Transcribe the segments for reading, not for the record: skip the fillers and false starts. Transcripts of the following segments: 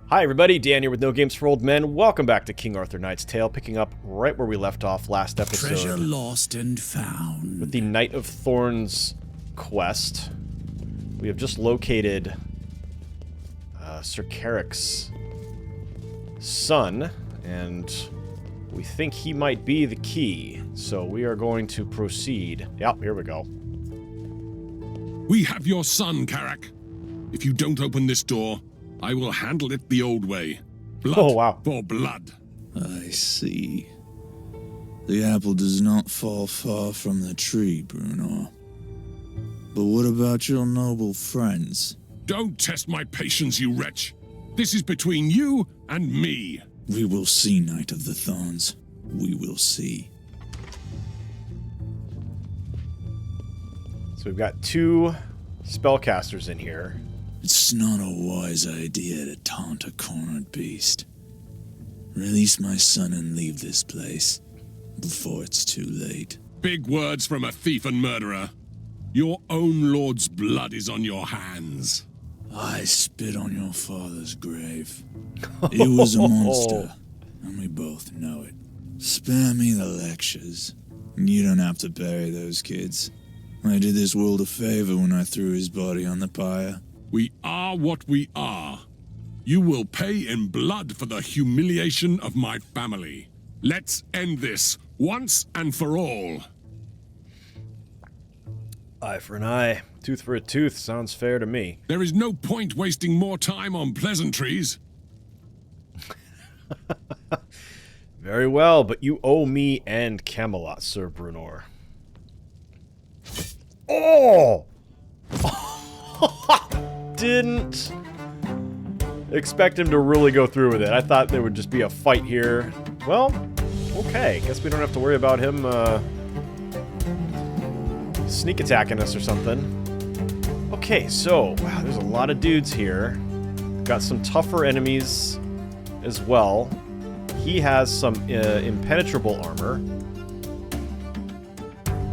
Hi everybody, Dan here with No Games for Old Men. Welcome back to King Arthur Knight's Tale, picking up right where we left off last episode. Treasure lost and found. With the Knight of Thorns quest. We have just located SIR CARAC's son, and we think he might be the key. So we are going to proceed. Yep, here we go. We have your son, Carac. If you don't open this door, I will handle it the old way. Blood for blood. I see. The apple does not fall far from the tree, Brunor. But what about your noble friends? Don't test my patience, you wretch. This is between you and me. We will see, Knight of the Thorns. We will see. So we've got two spellcasters in here. It's not a wise idea to taunt a cornered beast. Release my son and leave this place before it's too late. Big words from a thief and murderer. Your own lord's blood is on your hands. I spit on your father's grave. It was a monster, and we both know it. Spare me the lectures. You don't have to bury those kids. I did this world a favor when I threw his body on the pyre. We are what we are. You will pay in blood for the humiliation of my family. Let's end this, once and for all. Eye for an eye, tooth for a tooth, sounds fair to me. There is no point wasting more time on pleasantries. Very well, but you owe me and Camelot, Sir Brunor. Oh! Didn't expect him to really go through with it. I thought there would just be a fight here. Well, okay. Guess we don't have to worry about him sneak attacking us or something. Okay, so, wow, there's a lot of dudes here. Got some tougher enemies as well. He has some impenetrable armor.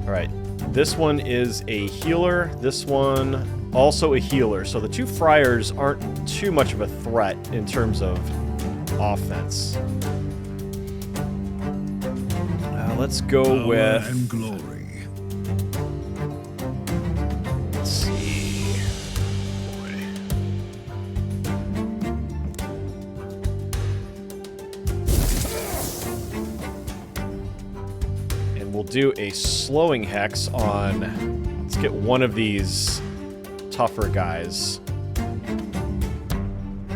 Alright, this one is a healer. This one also a healer. So the two friars aren't too much of a threat in terms of offense. Let's go with... and glory. Let's see. And we'll do a slowing hex on... Let's get one of these tougher guys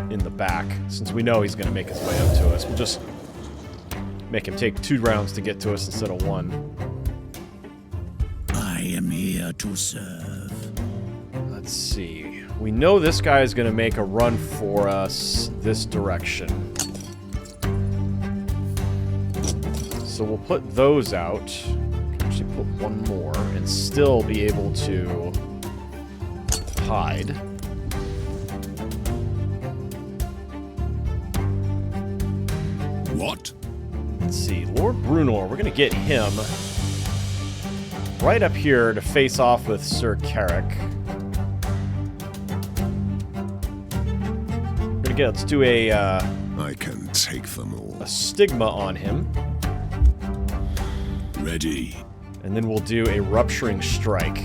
in the back, since we know he's going to make his way up to us. We'll just make him take 2 rounds to get to us instead of 1. I am here to serve. Let's see. We know this guy is going to make a run for us this direction. So we'll put those out. Actually put one more and still be able to hide. What? Let's see, Lord Brunor, we're gonna get him right up here to face off with SIR CARAC. We're gonna let's do a I can take them all. a stigma on him, Ready. and then we'll do a rupturing strike.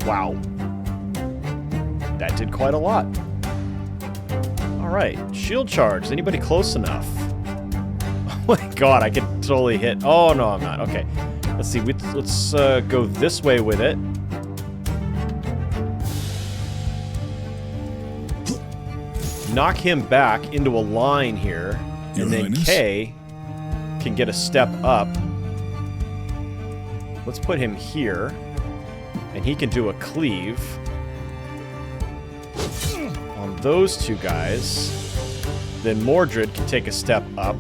Wow. That did quite a lot. Alright, shield charge. Is anybody close enough? Oh my god, I could totally hit. Oh, no, I'm not. Okay. Let's see. Let's go this way with it. Knock him back into a line here. Your And then Highness? K can get a step up. Let's put him here. And he can do a cleave on those two guys. Then Mordred can take a step up.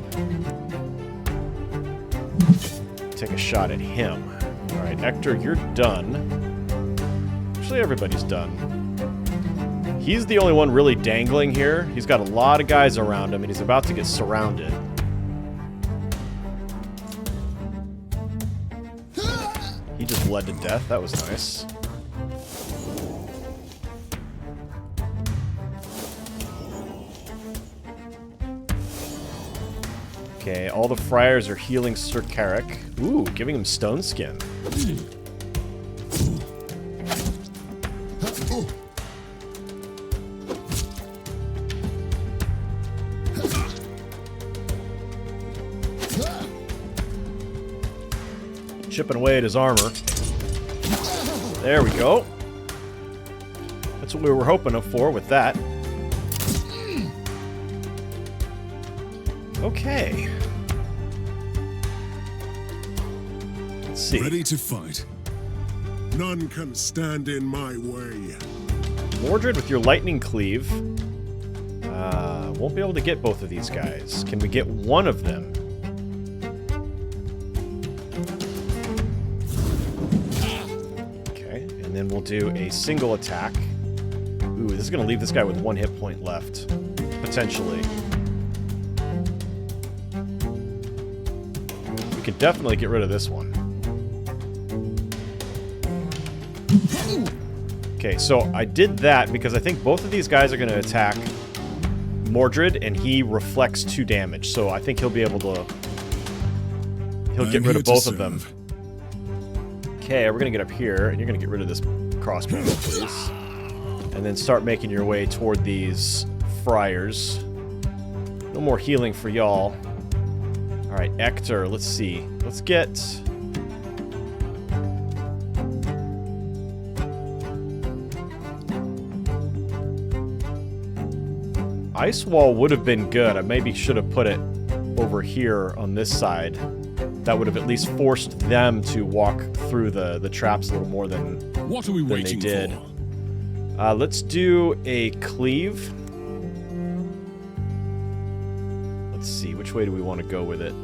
Take a shot at him. Alright, Hector, you're done. Actually, everybody's done. He's the only one really dangling here. He's got a lot of guys around him, and he's about to get surrounded. He just bled to death. That was nice. Okay, all the friars are healing SIR CARAC. Ooh, giving him stone skin. Chipping away at his armor. There we go. That's what we were hoping for with that. Okay. Let's see. Ready to fight. None can stand in my way. Mordred with your lightning cleave. Won't be able to get both of these guys. Can we get one of them? Okay, and then we'll do a single attack. Ooh, this is going to leave this guy with 1 hit point left. Potentially. We could definitely get rid of this one. Okay, so I did that because I think both of these guys are going to attack Mordred, and he reflects 2 damage, so I think he'll be able to... He'll get rid of both of them. Okay, we're going to get up here, and you're going to get rid of this crossbow, please. And then start making your way toward these friars. No more healing for y'all. Alright, Ector, let's see. Let's get... Ice Wall would have been good. I maybe should have put it over here on this side. That would have at least forced them to walk through the traps a little more than, what are we waiting they did. for? Let's do a cleave. Let's see, which way do we want to go with it?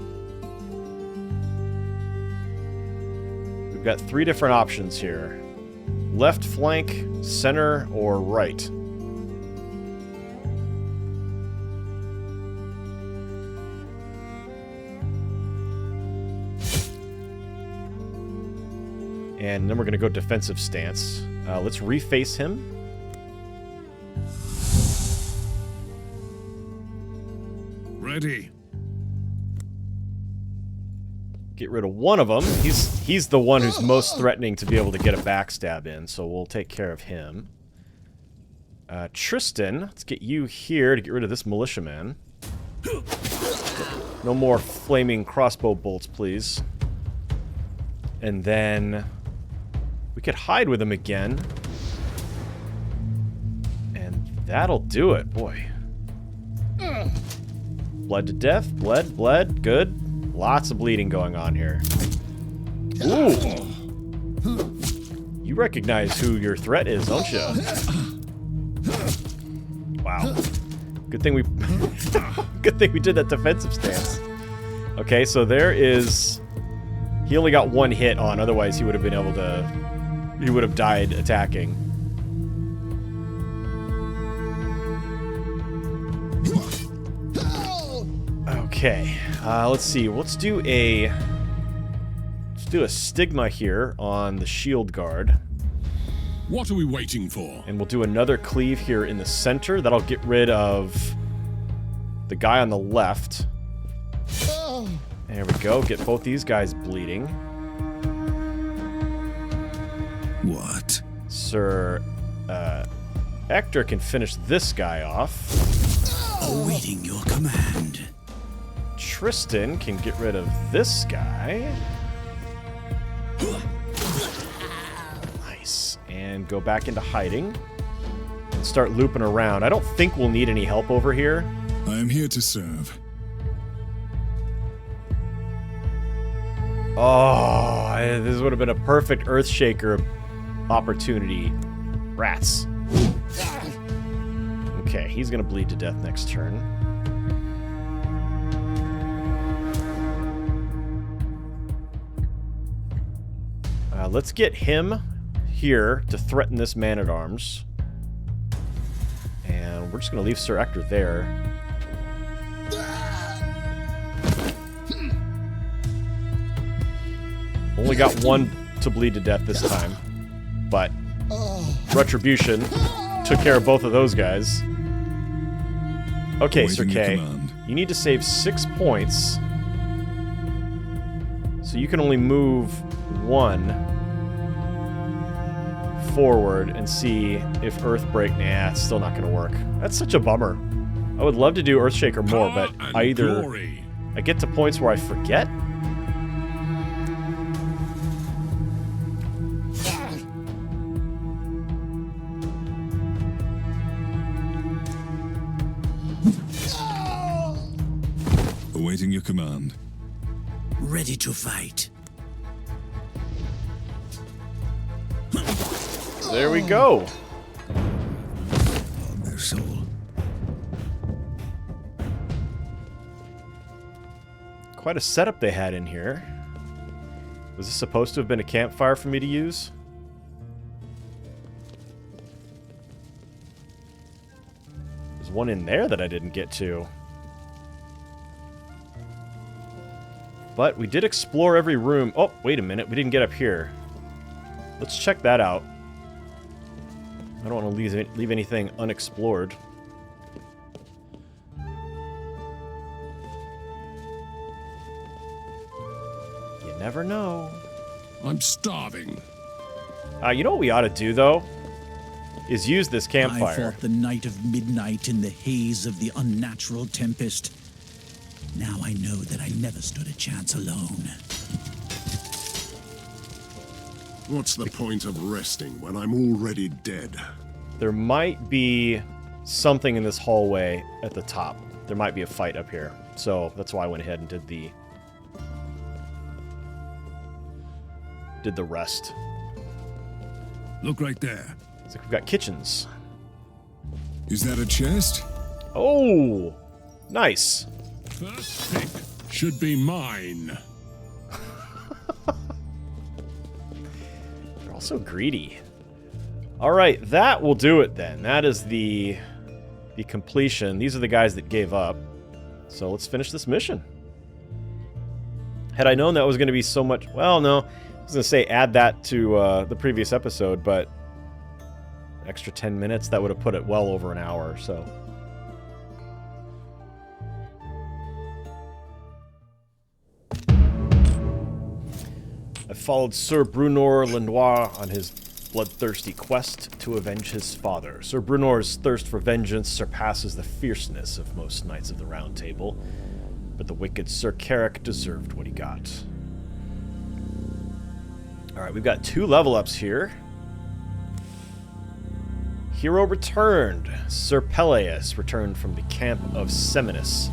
We've got 3 different options here. Left flank, center, or right. And then we're going to go defensive stance. Let's reface him. Ready. Get rid of one of them. He's the one who's most threatening to be able to get a backstab in, so we'll take care of him. Tristan, let's get you here to get rid of this militiaman. No more flaming crossbow bolts, please. And then... we could hide with him again. And that'll do it, boy. Bled to death. Bled. Good. Lots of bleeding going on here. Ooh. You recognize who your threat is, don't you? Wow. Good thing we... good thing we did that defensive stance. Okay, so there is... he only got 1 hit on, otherwise he would have been able to... he would have died attacking. Okay, let's see. Let's do a stigma here on the shield guard. What are we waiting for? And we'll do another cleave here in the center. That'll get rid of the guy on the left. There we go. Get both these guys bleeding. What? Sir, Ector can finish this guy off. Awaiting your command. Tristan can get rid of this guy. Nice. And go back into hiding. And start looping around. I don't think we'll need any help over here. I am here to serve. Oh, this would have been a perfect Earthshaker opportunity. Rats. Okay, he's gonna bleed to death next turn. Let's get him here to threaten this man-at-arms. And we're just gonna leave Sir Ector there. Only got 1 to bleed to death this time. But Retribution took care of both of those guys. Okay, Sir K, you need to save 6 points So you can only move one forward and see if Earthbreak... Nah, it's still not going to work. That's such a bummer. I would love to do Earthshaker more, but I get to points where I forget. Awaiting your command. Ready to fight. There we go. On their soul. Quite a setup they had in here. Was this supposed to have been a campfire for me to use? There's one in there that I didn't get to. But we did explore every room. Oh, wait a minute. We didn't get up here. Let's check that out. I don't want to leave anything unexplored. You never know. I'm starving. You know what we ought to do, though? Is use this I campfire. fought the night of midnight in the haze of the unnatural tempest. Now I know that I never stood a chance alone. What's the point of resting when I'm already dead? There might be something in this hallway at the top. There might be a fight up here. So that's why I went ahead and did the rest. Look right there. Looks like we've got kitchens. Is that a chest? Oh! Nice. First pick should be mine. They're all so greedy. Alright, that will do it then. That is the completion. These are the guys that gave up. So let's finish this mission. Had I known that was going to be so much... Well, no. I was going to say add that to the previous episode, but... Extra 10 minutes, that would have put it well over an hour, so... I followed Sir Brunor le Noir on his bloodthirsty quest to avenge his father. Sir Brunor's thirst for vengeance surpasses the fierceness of most Knights of the Round Table, but the wicked Sir Carac deserved what he got. Alright, we've got 2 level ups here. Hero returned. Sir Peleus returned from the camp of Seminus.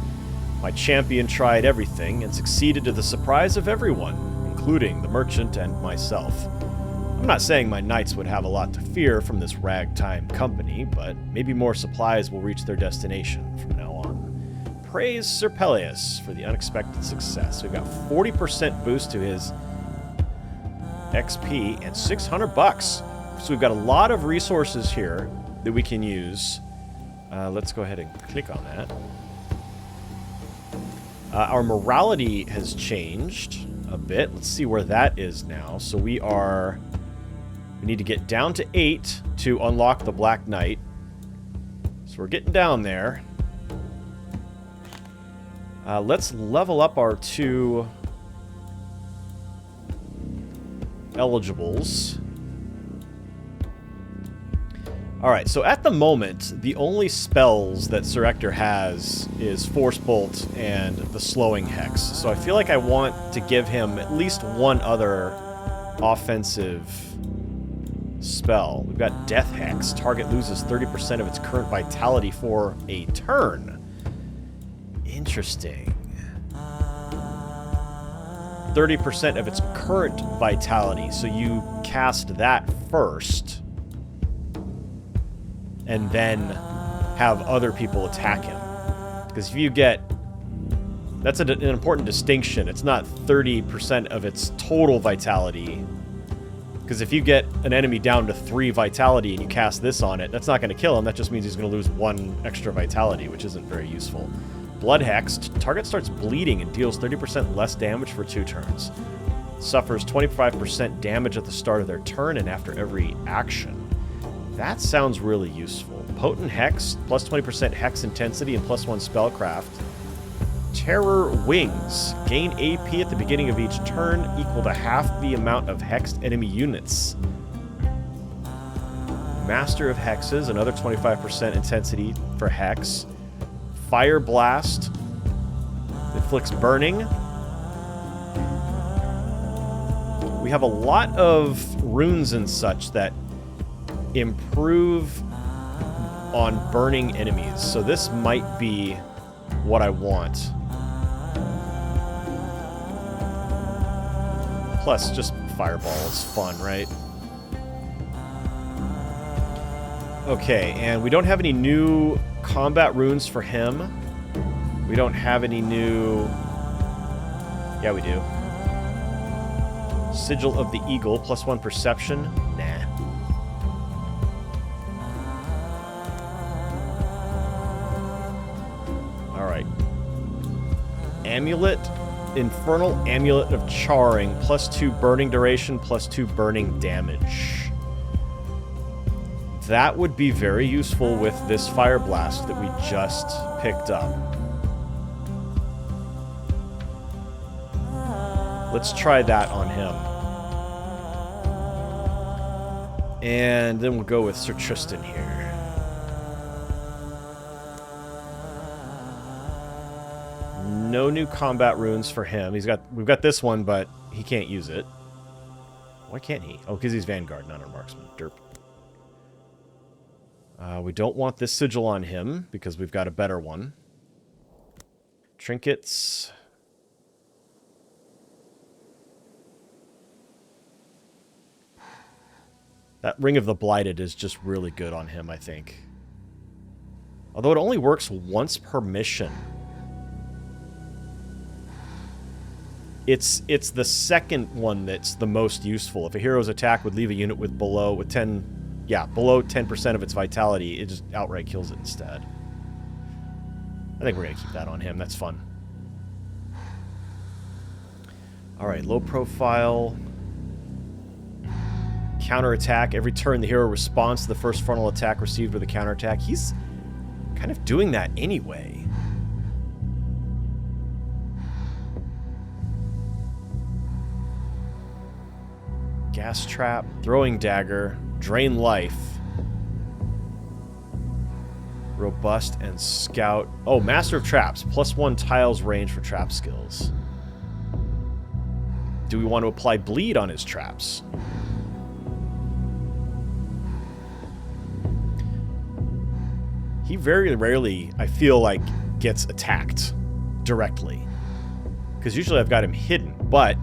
My champion tried everything and succeeded to the surprise of everyone, including the merchant and myself. I'm not saying my knights would have a lot to fear from this ragtime company, but maybe more supplies will reach their destination from now on. Praise Sir Peleus for the unexpected success. We've got 40% boost to his XP and $600. So we've got a lot of resources here that we can use. Let's go ahead and click on that. Our morality has changed a bit. Let's see where that is now. So we need to get down to 8 to unlock the Black Knight. So we're getting down there. Let's level up our 2 eligibles. Alright, so at the moment, the only spells that Sir Ector has is Force Bolt and the Slowing Hex. So I feel like I want to give him at least one other offensive spell. We've got Death Hex. Target loses 30% of its current vitality for a turn. Interesting. 30% of its current vitality. So you cast that first, and then have other people attack him. Because if you get... That's an important distinction. It's not 30% of its total vitality. Because if you get an enemy down to 3 vitality and you cast this on it, that's not going to kill him. That just means he's going to lose 1 extra vitality, which isn't very useful. Blood Hex. Target starts bleeding and deals 30% less damage for 2 turns. Suffers 25% damage at the start of their turn and after every action. That sounds really useful. Potent Hex, plus 20% Hex intensity and plus 1 spellcraft. Terror Wings. Gain AP at the beginning of each turn equal to half the amount of hexed enemy units. Master of Hexes, another 25% intensity for Hex. Fire Blast. Inflicts burning. We have a lot of runes and such that improve on burning enemies, so this might be what I want. Plus, just Fireball is fun, right? Okay, and we don't have any new combat runes for him. We don't have any new... Yeah, we do. Sigil of the Eagle, +1 perception. Nah. Alright. Amulet. Infernal Amulet of Charring, +2 burning duration, +2 burning damage. That would be very useful with this Fire Blast that we just picked up. Let's try that on him. And then we'll go with Sir Tristan here. No new combat runes for him. We've got this one, but he can't use it. Why can't he? Oh, because he's Vanguard, not a marksman. Derp. We don't want this sigil on him because we've got a better one. Trinkets. That Ring of the Blighted is just really good on him, I think. Although it only works once per mission. It's the second one that's the most useful. If a hero's attack would leave a unit with below 10% of its vitality, it just outright kills it instead. I think we're gonna keep that on him. That's fun. All right, low profile. Counterattack. Every turn, the hero responds to the first frontal attack received with a counterattack. He's kind of doing that anyway. Gas Trap, Throwing Dagger, Drain Life, Robust, and Scout. Oh, Master of Traps, +1 tiles range for trap skills. Do we want to apply Bleed on his traps? He very rarely, I feel like, gets attacked directly. Because usually I've got him hidden, but...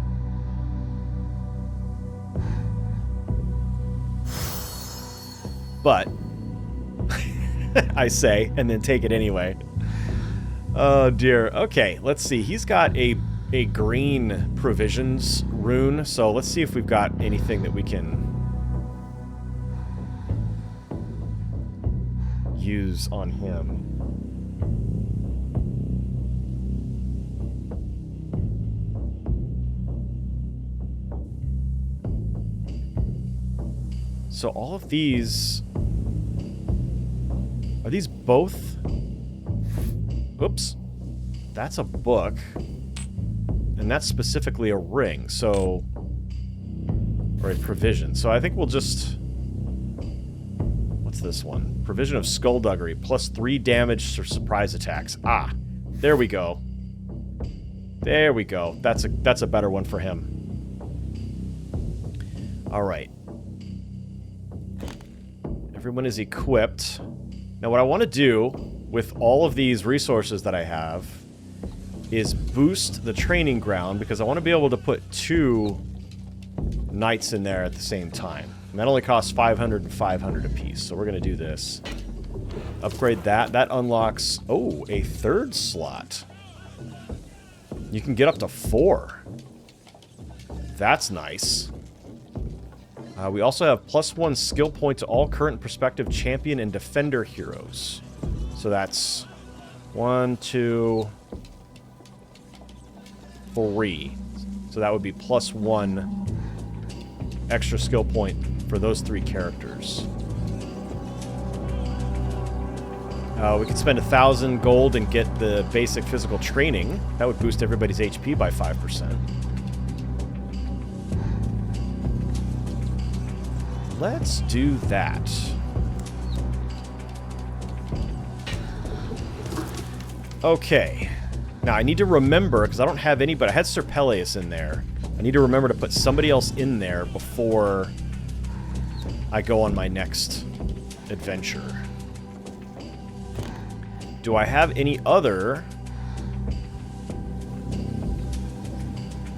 I say, and then take it anyway. Oh dear. Okay, let's see. He's got a green provisions rune, so let's see if we've got anything that we can use on him. So all of these... Are these both? Oops. That's a book. And that's specifically a ring, so... Or a provision. So I think we'll just... What's this one? Provision of Skullduggery, +3 damage for surprise attacks. Ah, there we go. There we go. That's a better one for him. Alright. Everyone is equipped. Now what I want to do with all of these resources that I have is boost the training ground, because I want to be able to put 2 knights in there at the same time. And that only costs 500 and 500 apiece, so we're going to do this. Upgrade that. That unlocks, oh, a 3rd slot. You can get up to 4. That's nice. We also have +1 skill point to all current and prospective champion and defender heroes. So that's 1, 2, 3. So that would be +1 extra skill point for those 3 characters. We could spend 1,000 gold and get the basic physical training. That would boost everybody's HP by 5%. Let's do that. Okay. Now, I need to remember, because I don't have anybody. I had Sir Peleus in there. I need to remember to put somebody else in there before I go on my next adventure. Do I have any other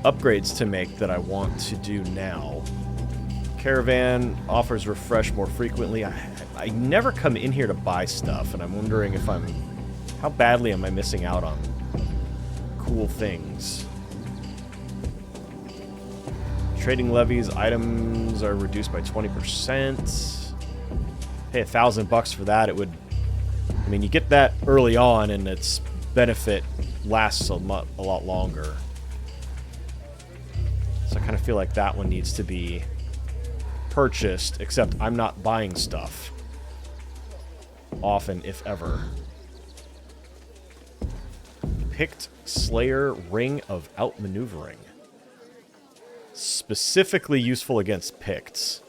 upgrades to make that I want to do now? Caravan offers refresh more frequently. I never come in here to buy stuff, and I'm wondering if how badly am I missing out on cool things? Trading levies, items are reduced by 20%. Pay $1,000 for that. It would, I mean, you get that early on, and its benefit lasts a lot longer. So I kind of feel like that one needs to be purchased, except I'm not buying stuff often, if ever. Picked Slayer Ring of Outmaneuvering. Specifically useful against Picts.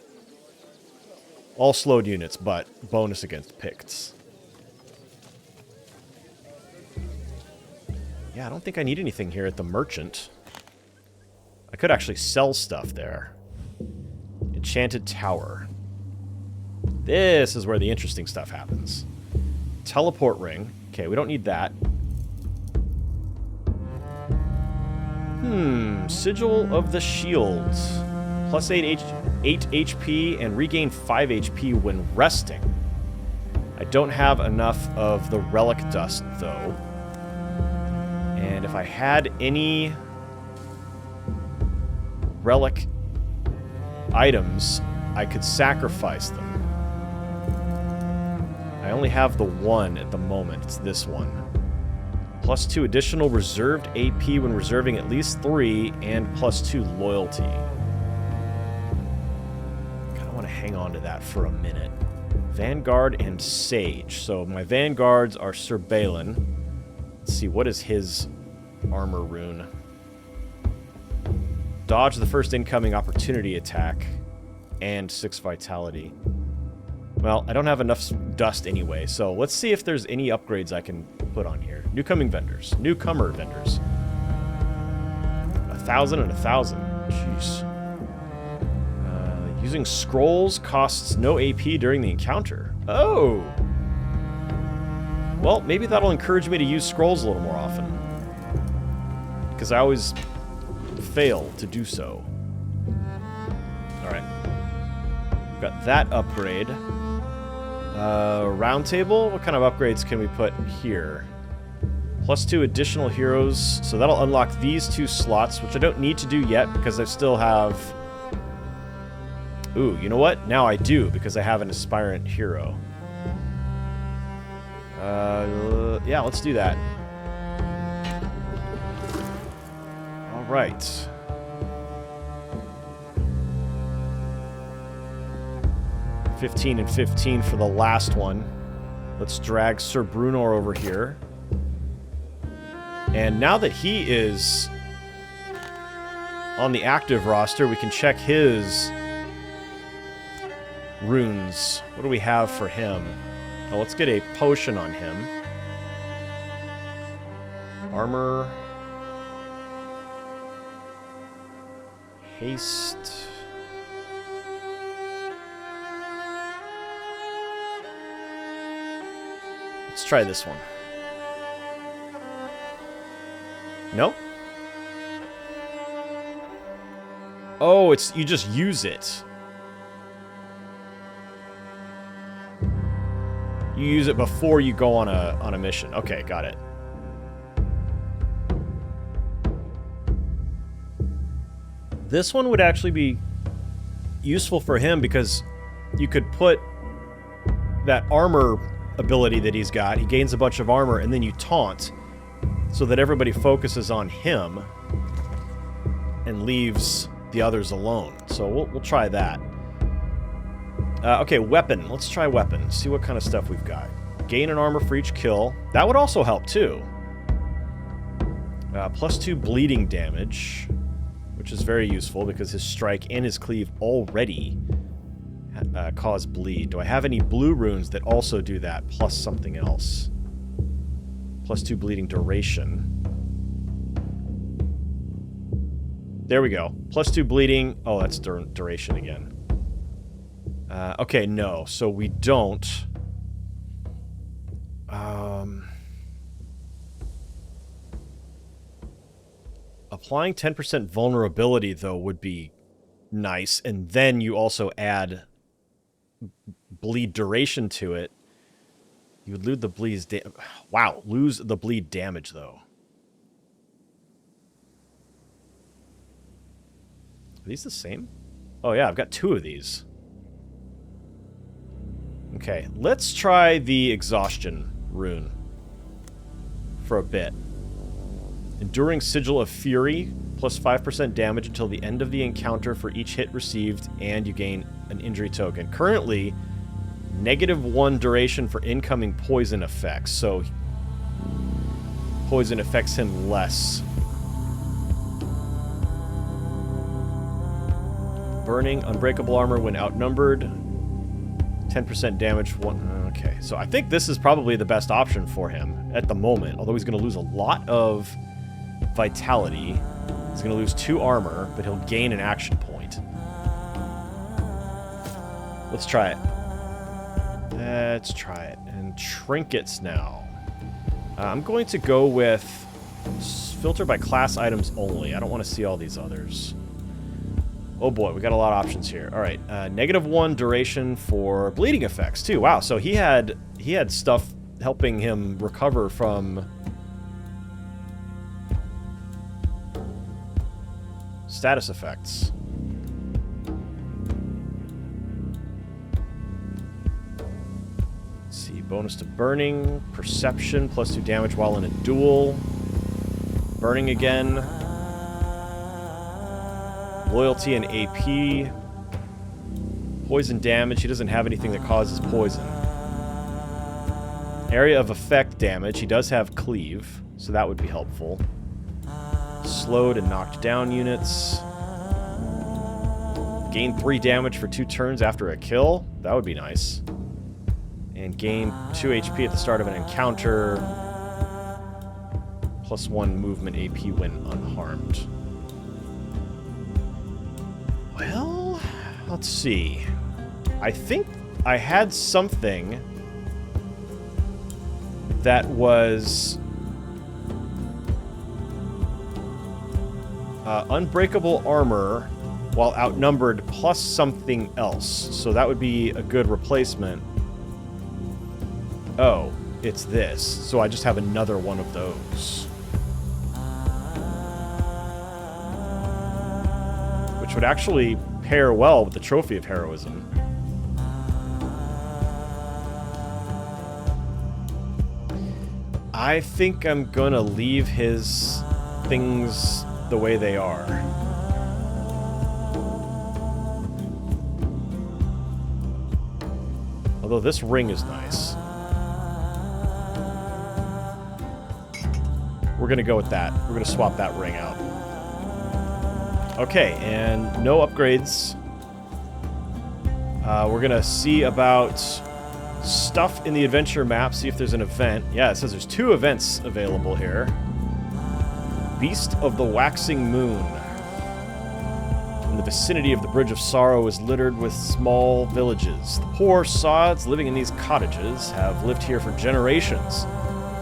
All slowed units, but bonus against Picts. Yeah, I don't think I need anything here at the merchant. I could actually sell stuff there. Enchanted Tower. This is where the interesting stuff happens. Teleport Ring. Okay, we don't need that. Sigil of the Shields. Plus 8 HP and regain 5 HP when resting. I don't have enough of the Relic Dust, though. And if I had any relic items, I could sacrifice them. I only have the one at the moment. It's this one. Plus 2 additional reserved AP when reserving at least 3, and plus 2 loyalty. Kind of want to hang on to that for a minute. Vanguard and Sage. So my Vanguards are Sir Balin. Let's see, what is his armor rune? Dodge the first incoming opportunity attack, and 6 vitality. Well, I don't have enough dust anyway, so let's see if there's any upgrades I can put on here. Newcomer vendors. 1,000 and 1,000. Jeez. Using scrolls costs no AP during the encounter. Oh! Well, maybe that'll encourage me to use scrolls a little more often. Because I always fail to do so. Alright. We've got that upgrade. Round table? What kind of upgrades can we put here? Plus 2 additional heroes. So that'll unlock these 2 slots, which I don't need to do yet because I still have... Ooh, you know what? Now I do, because I have an aspirant hero. Yeah, let's do that. Alright. $15 and $15 for the last one. Let's drag Sir Brunor over here. And now that he is on the active roster, we can check his runes. What do we have for him? Oh, let's get a potion on him. Armor. Haste. Let's try this one. No? Oh, it's you just use it. You use it before you go on a mission. Okay, got it. This one would actually be useful for him because you could put that armor ability that he's got. He gains a bunch of armor, and then you taunt so that everybody focuses on him and leaves the others alone. So we'll try that. Okay, weapon. Let's try weapon. See what kind of stuff we've got. Gain an armor for each kill. That would also help, too. +2 bleeding damage, which is very useful because his strike and his cleave already cause bleed. Do I have any blue runes that also do that, plus something else? +2 bleeding duration. There we go. +2 bleeding. Oh, that's duration again. Okay, no. So we don't. Applying 10% vulnerability, though, would be nice. And then you also add bleed duration to it. You would lose the bleed lose the bleed damage, though. Are these the same? Oh, yeah, I've got 2 of these. Okay, let's try the exhaustion rune for a bit. Enduring Sigil of Fury, plus 5% damage until the end of the encounter for each hit received, and you gain an injury token. Currently, -1 duration for incoming poison effects, so poison affects him less. Burning, unbreakable armor when outnumbered. 10% damage. Okay, so I think this is probably the best option for him at the moment, although he's going to lose a lot of vitality. He's going to lose 2 armor, but he'll gain an action point. Let's try it. Let's try it. And trinkets now. I'm going to go with filter by class items only. I don't want to see all these others. Oh boy, we got a lot of options here. All right, -1 duration for bleeding effects too. Wow, so he had stuff helping him recover from status effects. Let's see, bonus to burning, perception, +2 damage while in a duel, burning again. Loyalty and AP. Poison damage. He doesn't have anything that causes poison. Area of effect damage. He does have cleave, so that would be helpful. Slowed and knocked down units. Gain 3 damage for 2 turns after a kill. That would be nice. And gain 2 HP at the start of an encounter. +1 movement AP when unharmed. Well, let's see. I think I had something that was unbreakable armor while outnumbered plus something else. So that would be a good replacement. Oh, it's this. So I just have another one of those. Which would actually pair well with the Trophy of Heroism. I think I'm gonna leave his things the way they are. Although this ring is nice. We're gonna go with that. We're gonna swap that ring out. Okay, and no upgrades. We're gonna see about stuff in the adventure map, see if there's an event. Yeah, it says there's 2 events available here. Beast of the Waxing Moon. In the vicinity of the Bridge of Sorrow is littered with small villages. The poor sods living in these cottages have lived here for generations,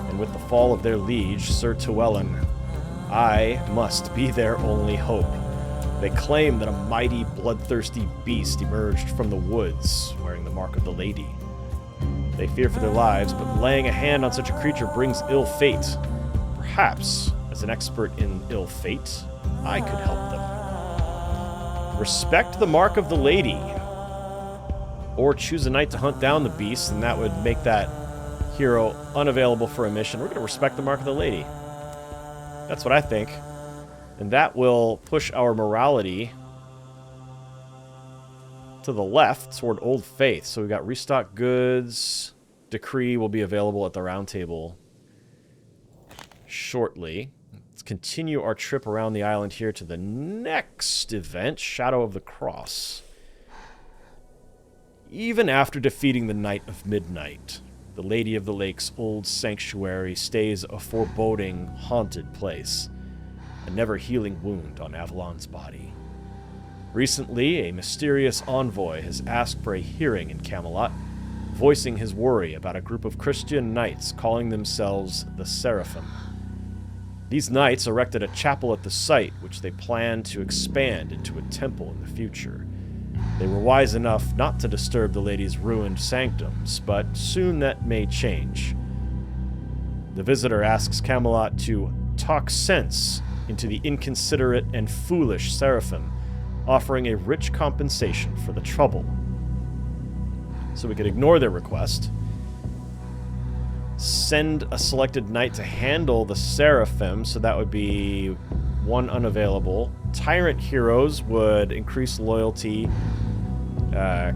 and with the fall of their liege, Sir Llewellyn, I must be their only hope. They claim that a mighty, bloodthirsty beast emerged from the woods, wearing the mark of the lady. They fear for their lives, but laying a hand on such a creature brings ill fate. Perhaps, as an expert in ill fate, I could help them. Respect the mark of the lady. Or choose a knight to hunt down the beast, and that would make that hero unavailable for a mission. We're going to respect the mark of the lady. That's what I think. And that will push our morality to the left toward Old Faith. So we've got restock goods, decree will be available at the round table shortly. Let's continue our trip around the island here to the next event, Shadow of the Cross. Even after defeating the Knight of Midnight, the Lady of the Lake's old sanctuary stays a foreboding, haunted place, a never-healing wound on Avalon's body. Recently, a mysterious envoy has asked for a hearing in Camelot, voicing his worry about a group of Christian knights calling themselves the Seraphim. These knights erected a chapel at the site, which they plan to expand into a temple in the future. They were wise enough not to disturb the lady's ruined sanctums, but soon that may change. The visitor asks Camelot to talk sense into the inconsiderate and foolish Seraphim, offering a rich compensation for the trouble. So we could ignore their request, send a selected knight to handle the Seraphim, so that would be one unavailable. Tyrant heroes would increase loyalty,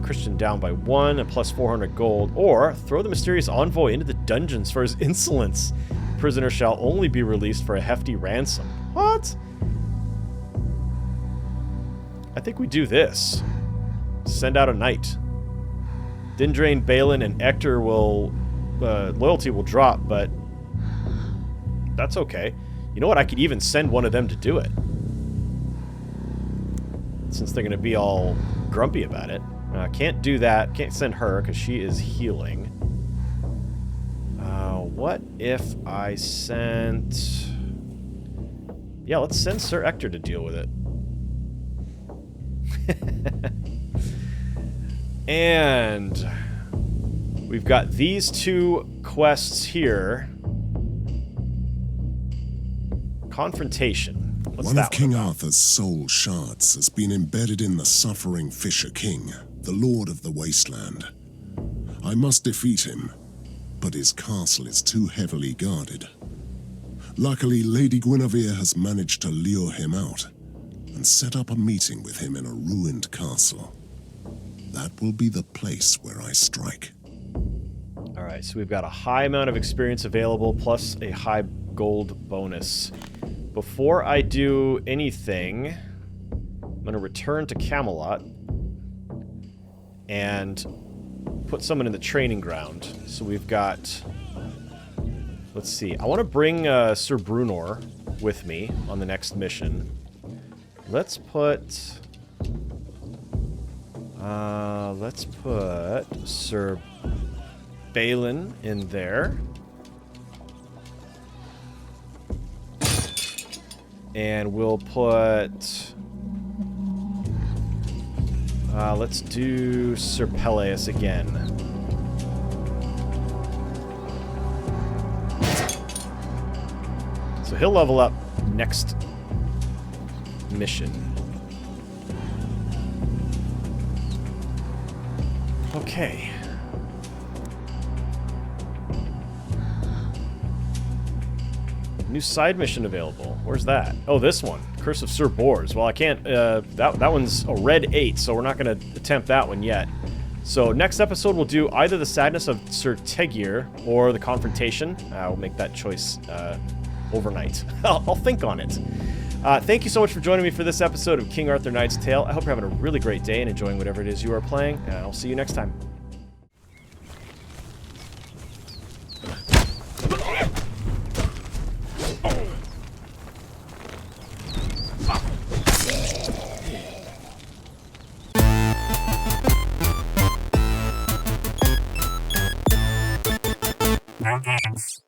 Christian down by 1 and plus 400 gold, or throw the mysterious envoy into the dungeons for his insolence. Prisoner shall only be released for a hefty ransom. What? I think we do this. Send out a knight. Dindrain, Balin, and Ector will... loyalty will drop, but that's okay. You know what? I could even send one of them to do it, since they're going to be all grumpy about it. Can't do that. Can't send her, because she is healing. What if I sent... Yeah, let's send Sir Ector to deal with it. And we've got these two quests here. Confrontation. What's One that of King about? Arthur's soul shards has been embedded in the suffering Fisher King, the Lord of the Wasteland. I must defeat him, but his castle is too heavily guarded. Luckily, Lady Guinevere has managed to lure him out and set up a meeting with him in a ruined castle. That will be the place where I strike. Alright, so we've got a high amount of experience available, plus a high gold bonus. Before I do anything, I'm going to return to Camelot and put someone in the training ground. So we've got... Let's see. I want to bring Sir Brunor with me on the next mission. Let's put Sir Balin in there. And we'll put... let's do Sir Peleus again. So he'll level up next mission. Okay. New side mission available. Where's that? Oh, this one. Curse of Sir Bors. Well, I can't... that one's a red 8, so we're not going to attempt that one yet. So next episode we'll do either the Sadness of Sir Tegir or the Confrontation. We'll make that choice overnight. I'll think on it. Thank you so much for joining me for this episode of King Arthur Knight's Tale. I hope you're having a really great day and enjoying whatever it is you are playing. And I'll see you next time. No games.